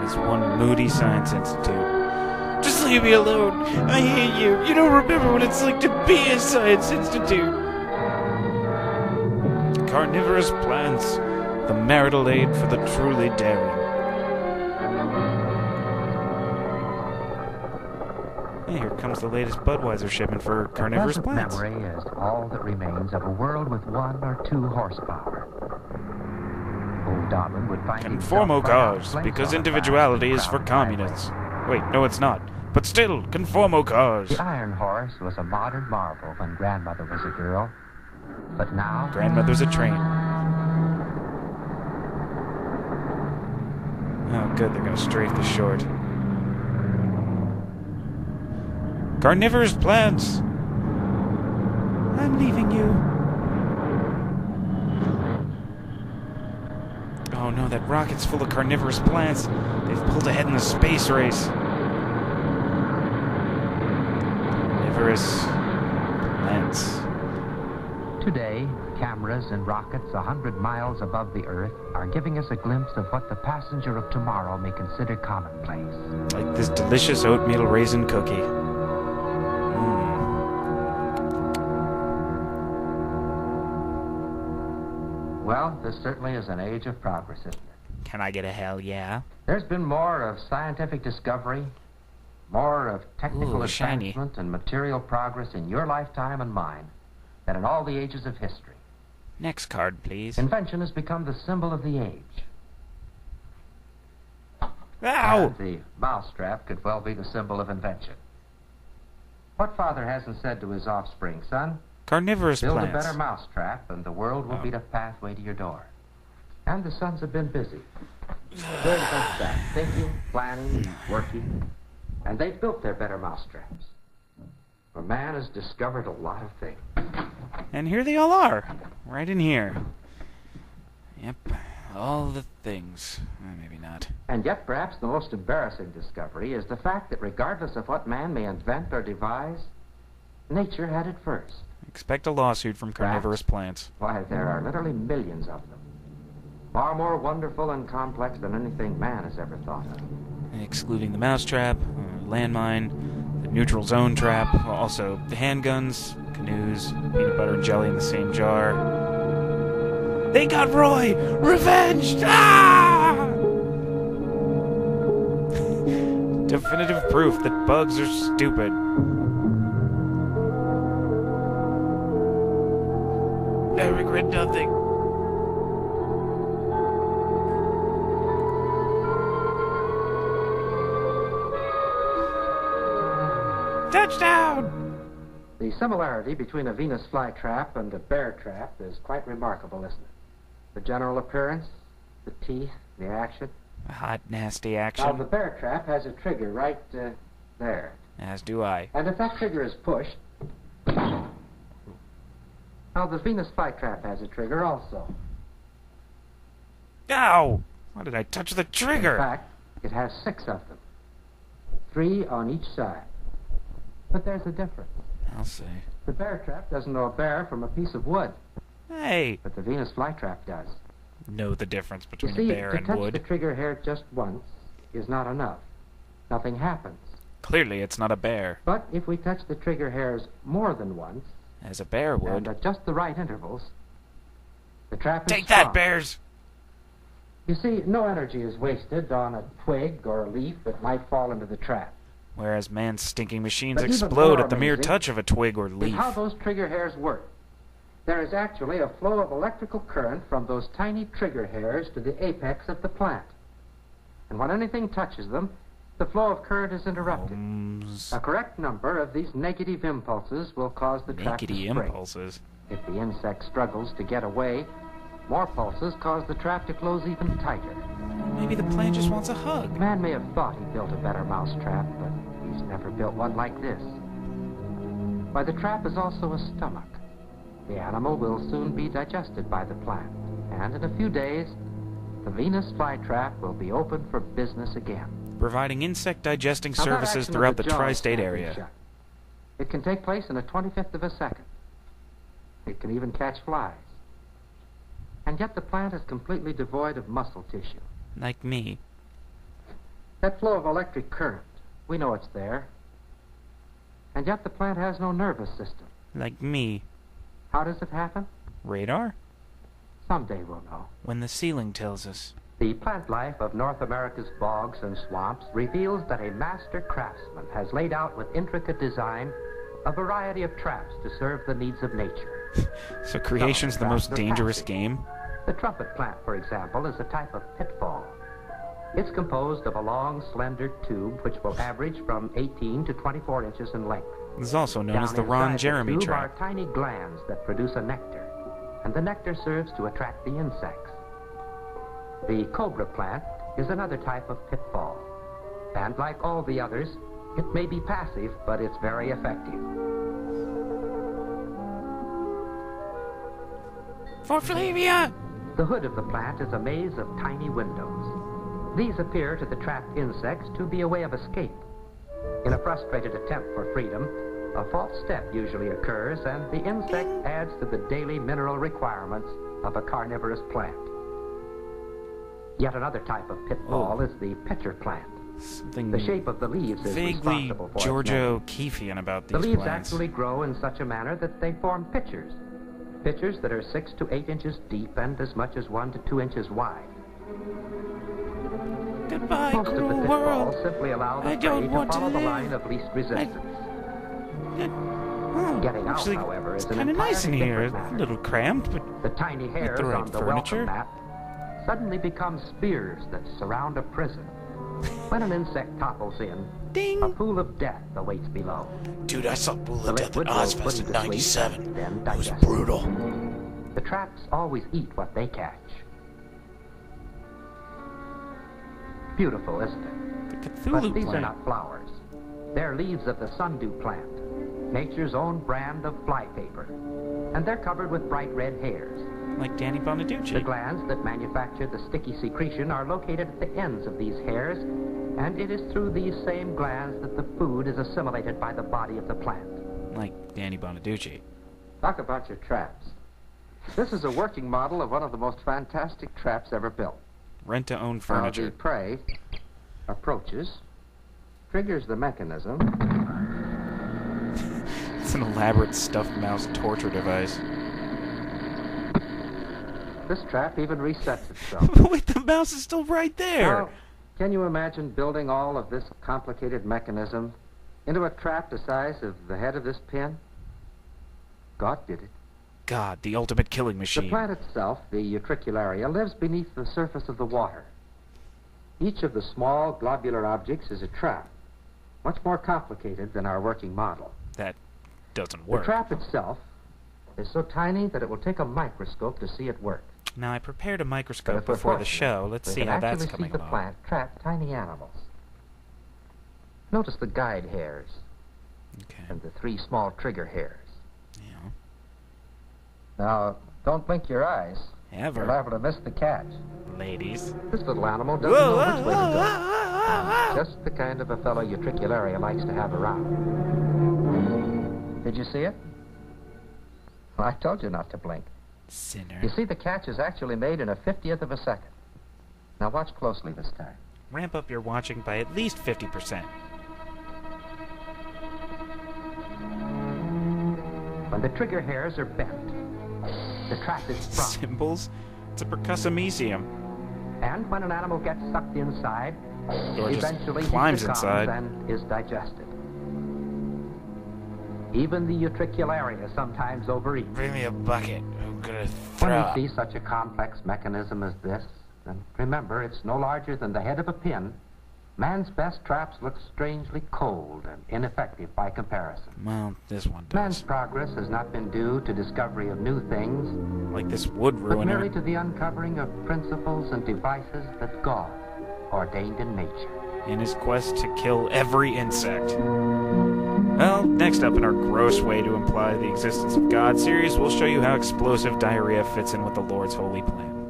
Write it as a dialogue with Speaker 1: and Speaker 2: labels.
Speaker 1: This one moody science institute. Just leave me alone. I hate you. You don't remember what it's like to be a science institute. Carnivorous plants. The marital aid for the truly daring. Hey, here comes the latest Budweiser shipment for carnivorous plants.
Speaker 2: Memory is all that remains of a world with 1 or 2 horsepower. Old Darwin would find
Speaker 1: Conformo cars, because individuality is for communists. Wait, no it's not. But still, conformo cars.
Speaker 2: The Iron Horse was a modern marvel when Grandmother was a girl. But now...
Speaker 1: Grandmother's a train. Oh, good, they're gonna strafe the short. Carnivorous plants! I'm leaving you. Oh no, that rocket's full of carnivorous plants. They've pulled ahead in the space race. Carnivorous plants.
Speaker 2: Today, cameras and rockets 100 miles above the Earth are giving us a glimpse of what the passenger of tomorrow may consider commonplace.
Speaker 1: Like this delicious oatmeal raisin cookie.
Speaker 2: Well, this certainly is an age of progress, isn't it?
Speaker 1: Can I get a hell yeah?
Speaker 2: There's been more of scientific discovery, more of technical
Speaker 1: shiny.
Speaker 2: advancement and material progress in your lifetime and mine than in all the ages of history.
Speaker 1: Next card, please.
Speaker 2: Invention has become the symbol of the age.
Speaker 1: Ow!
Speaker 2: And the mousetrap could well be the symbol of invention. What father hasn't said to his offspring, son?
Speaker 1: Carnivorous
Speaker 2: Build
Speaker 1: plants.
Speaker 2: a better mousetrap and the world will beat a pathway to your door. And the sons have been busy. Doing just that, thinking, planning, working. And they've built their better mousetraps. For man has discovered a lot of things.
Speaker 1: And here they all are. Right in here. Yep. All the things. Maybe not.
Speaker 2: And yet perhaps the most embarrassing discovery is the fact that regardless of what man may invent or devise, nature had it first.
Speaker 1: Expect a lawsuit from carnivorous plants.
Speaker 2: Why, there are literally millions of them. Far more wonderful and complex than anything man has ever thought of.
Speaker 1: Excluding the mousetrap, landmine, the neutral zone trap, also the handguns, canoes, peanut butter and jelly in the same jar. They got Roy! Revenged! Ah! Definitive proof that bugs are stupid. I regret nothing. Touchdown!
Speaker 2: The similarity between a Venus flytrap and a bear trap is quite remarkable, isn't it? The general appearance, the teeth, the action.
Speaker 1: Hot, nasty
Speaker 2: Now,
Speaker 1: action.
Speaker 2: the bear trap has a trigger right there.
Speaker 1: As do I.
Speaker 2: And if that trigger is pushed... Now, the Venus flytrap has a trigger also.
Speaker 1: Ow! Why did I touch the trigger?
Speaker 2: In fact, it has 6 of them. 3 on each side. But there's a difference.
Speaker 1: I'll say.
Speaker 2: The bear trap doesn't know a bear from a piece of wood.
Speaker 1: Hey!
Speaker 2: But the Venus flytrap does.
Speaker 1: Know the difference
Speaker 2: You
Speaker 1: between
Speaker 2: see,
Speaker 1: a bear
Speaker 2: to
Speaker 1: and
Speaker 2: touch
Speaker 1: wood.
Speaker 2: the trigger hair just once is not enough. Nothing happens.
Speaker 1: Clearly, it's not a bear.
Speaker 2: But if we touch the trigger hairs more than once,
Speaker 1: As a bear would.
Speaker 2: and at just the right intervals, the trap is
Speaker 1: Take
Speaker 2: strong.
Speaker 1: that, bears!
Speaker 2: You see, no energy is wasted on a twig or a leaf that might fall into the trap.
Speaker 1: Whereas man's stinking machines
Speaker 2: But even
Speaker 1: explode
Speaker 2: more
Speaker 1: at the mere
Speaker 2: amazing
Speaker 1: touch of a twig or
Speaker 2: is
Speaker 1: leaf.
Speaker 2: how those trigger hairs work. There is actually a flow of electrical current from those tiny trigger hairs to the apex of the plant. And when anything touches them, the flow of current is interrupted. A correct number of these negative impulses will cause the trap to
Speaker 1: Nakedy
Speaker 2: spring.
Speaker 1: impulses.
Speaker 2: If the insect struggles to get away, more pulses cause the trap to close even tighter.
Speaker 1: Maybe the plant just wants a hug.
Speaker 2: Man may have thought he built a better mousetrap, but he's never built one like this. Why, the trap is also a stomach. The animal will soon be digested by the plant, and in a few days, the Venus flytrap will be open for business again.
Speaker 1: Providing insect digesting
Speaker 2: Now, that
Speaker 1: services
Speaker 2: action of
Speaker 1: throughout the
Speaker 2: jaws
Speaker 1: tri-state
Speaker 2: snapping
Speaker 1: area.
Speaker 2: shut, it can take place in a 25th of a second. It can even catch flies. And yet the plant is completely devoid of muscle tissue.
Speaker 1: Like me.
Speaker 2: That flow of electric current, we know it's there. And yet the plant has no nervous system.
Speaker 1: Like me.
Speaker 2: How does it happen?
Speaker 1: Radar?
Speaker 2: Someday we'll know.
Speaker 1: When the ceiling tells us.
Speaker 2: The plant life of North America's bogs and swamps reveals that a master craftsman has laid out with intricate design a variety of traps to serve the needs of nature.
Speaker 1: So creation's the most dangerous game?
Speaker 2: The trumpet plant, for example, is a type of pitfall. It's composed of a long, slender tube which will average from 18 to 24 inches in length.
Speaker 1: This is also known
Speaker 2: Down
Speaker 1: as the
Speaker 2: inside
Speaker 1: Ron Jeremy
Speaker 2: the tube
Speaker 1: trap.
Speaker 2: are tiny glands that produce a nectar, and the nectar serves to attract the insects. The cobra plant is another type of pitfall, and like all the others, it may be passive, but it's very effective.
Speaker 1: For Flavia!
Speaker 2: The hood of the plant is a maze of tiny windows. These appear to the trapped insects to be a way of escape. In a frustrated attempt for freedom, a false step usually occurs, and the insect adds to the daily mineral requirements of a carnivorous plant. Yet another type of pitfall is the pitcher plant.
Speaker 1: Something
Speaker 2: The shape of the leaves is
Speaker 1: vaguely
Speaker 2: responsible for
Speaker 1: Giorgio Keefian about
Speaker 2: the
Speaker 1: these
Speaker 2: leaves
Speaker 1: plants.
Speaker 2: actually grow in such a manner that they form pitchers. Pitchers that are 6 to 8 inches deep and as much as 1 to 2 inches wide.
Speaker 1: Goodbye,
Speaker 2: Most of the
Speaker 1: cruel
Speaker 2: pitfalls
Speaker 1: world.
Speaker 2: simply allow the
Speaker 1: I
Speaker 2: prey
Speaker 1: don't
Speaker 2: to
Speaker 1: want to
Speaker 2: follow the
Speaker 1: live.
Speaker 2: line of least resistance. Getting out,
Speaker 1: Actually,
Speaker 2: however, is
Speaker 1: it's
Speaker 2: an
Speaker 1: kind of nice in
Speaker 2: entirely
Speaker 1: here.
Speaker 2: different
Speaker 1: A
Speaker 2: matter.
Speaker 1: little cramped, but
Speaker 2: The tiny hairs
Speaker 1: the right
Speaker 2: on the
Speaker 1: furniture.
Speaker 2: welcome mat suddenly become spears that surround a prison. When an insect topples in, a
Speaker 1: ding!
Speaker 2: pool of death awaits below.
Speaker 3: Dude, I saw Pool
Speaker 2: The
Speaker 3: of Death
Speaker 2: liquid
Speaker 3: at
Speaker 2: will
Speaker 3: Ozfest
Speaker 2: put
Speaker 3: in
Speaker 2: you to sleep,
Speaker 3: '97.
Speaker 2: then
Speaker 3: It was
Speaker 2: digest.
Speaker 3: brutal.
Speaker 2: The traps always eat what they catch. Beautiful, isn't it?
Speaker 1: The
Speaker 2: But
Speaker 1: Cthulhu
Speaker 2: these are
Speaker 1: plant.
Speaker 2: not flowers. They're leaves of the sundew plant, nature's own brand of flypaper. And they're covered with bright red hairs.
Speaker 1: Like Danny
Speaker 2: The
Speaker 1: Bonaducci.
Speaker 2: glands that manufacture the sticky secretion are located at the ends of these hairs, and it is through these same glands that the food is assimilated by the body of the plant.
Speaker 1: Like Danny Bonaducci.
Speaker 2: Talk about your traps. This is a working model of one of the most fantastic traps ever built.
Speaker 1: Rent-to-own
Speaker 2: Now, the
Speaker 1: furniture.
Speaker 2: prey approaches, triggers the mechanism,
Speaker 1: It's an elaborate stuffed mouse torture device.
Speaker 2: this trap even resets itself.
Speaker 1: Wait, the mouse is still right there!
Speaker 2: Now, can you imagine building all of this complicated mechanism into a trap the size of the head of this pin? God did it.
Speaker 1: God, the ultimate killing
Speaker 2: The
Speaker 1: machine.
Speaker 2: plant itself, the utricularia, lives beneath the surface of the water. Each of the small globular objects is a trap, much more complicated than our working model.
Speaker 1: That doesn't
Speaker 2: The
Speaker 1: work.
Speaker 2: trap itself is so tiny that it will take a microscope to see it work.
Speaker 1: Now, I prepared a
Speaker 2: But
Speaker 1: microscope
Speaker 2: if we're
Speaker 1: before the
Speaker 2: fortunate,
Speaker 1: show. Let's
Speaker 2: we
Speaker 1: see
Speaker 2: can
Speaker 1: how that's
Speaker 2: actually
Speaker 1: coming
Speaker 2: see the
Speaker 1: along.
Speaker 2: plant trap tiny animals. Notice the guide hairs
Speaker 1: Okay.
Speaker 2: and the 3 small trigger hairs.
Speaker 1: Yeah.
Speaker 2: Now, don't blink your eyes. You're
Speaker 1: Ever.
Speaker 2: liable to miss the catch.
Speaker 1: Ladies.
Speaker 2: This little animal doesn't
Speaker 1: Whoa,
Speaker 2: know
Speaker 1: whoa,
Speaker 2: which way to
Speaker 1: whoa,
Speaker 2: go.
Speaker 1: whoa, whoa, whoa.
Speaker 2: Just the kind of a fellow utricularia likes to have around. Did you see it? Well, I told you not to blink.
Speaker 1: Sinner.
Speaker 2: You see, the catch is actually made in a 50th of a second. Now watch closely this time.
Speaker 1: Ramp up your watching by at least 50%.
Speaker 2: When the trigger hairs are bent, the trap is sprung.
Speaker 1: Symbols? It's a percussamesium.
Speaker 2: And when an animal gets sucked inside,
Speaker 1: Or just
Speaker 2: eventually
Speaker 1: climbs
Speaker 2: he succumbs
Speaker 1: inside.
Speaker 2: and is digested. Even the utricularia sometimes overeat.
Speaker 3: Bring me a bucket. I'm gonna
Speaker 2: When
Speaker 3: throw
Speaker 2: you
Speaker 3: up.
Speaker 2: see such a complex mechanism as this, then remember it's no larger than the head of a pin. Man's best traps look strangely cold and ineffective by comparison.
Speaker 1: Well, this one
Speaker 2: Man's
Speaker 1: does.
Speaker 2: progress has not been due to discovery of new things,
Speaker 1: Like this wood
Speaker 2: but merely
Speaker 1: ruiner.
Speaker 2: to the uncovering of principles and devices that God ordained in nature.
Speaker 1: In his quest to kill every insect. Well, next up in our gross way to imply the existence of God series, we'll show you how explosive diarrhea fits in with the Lord's holy plan.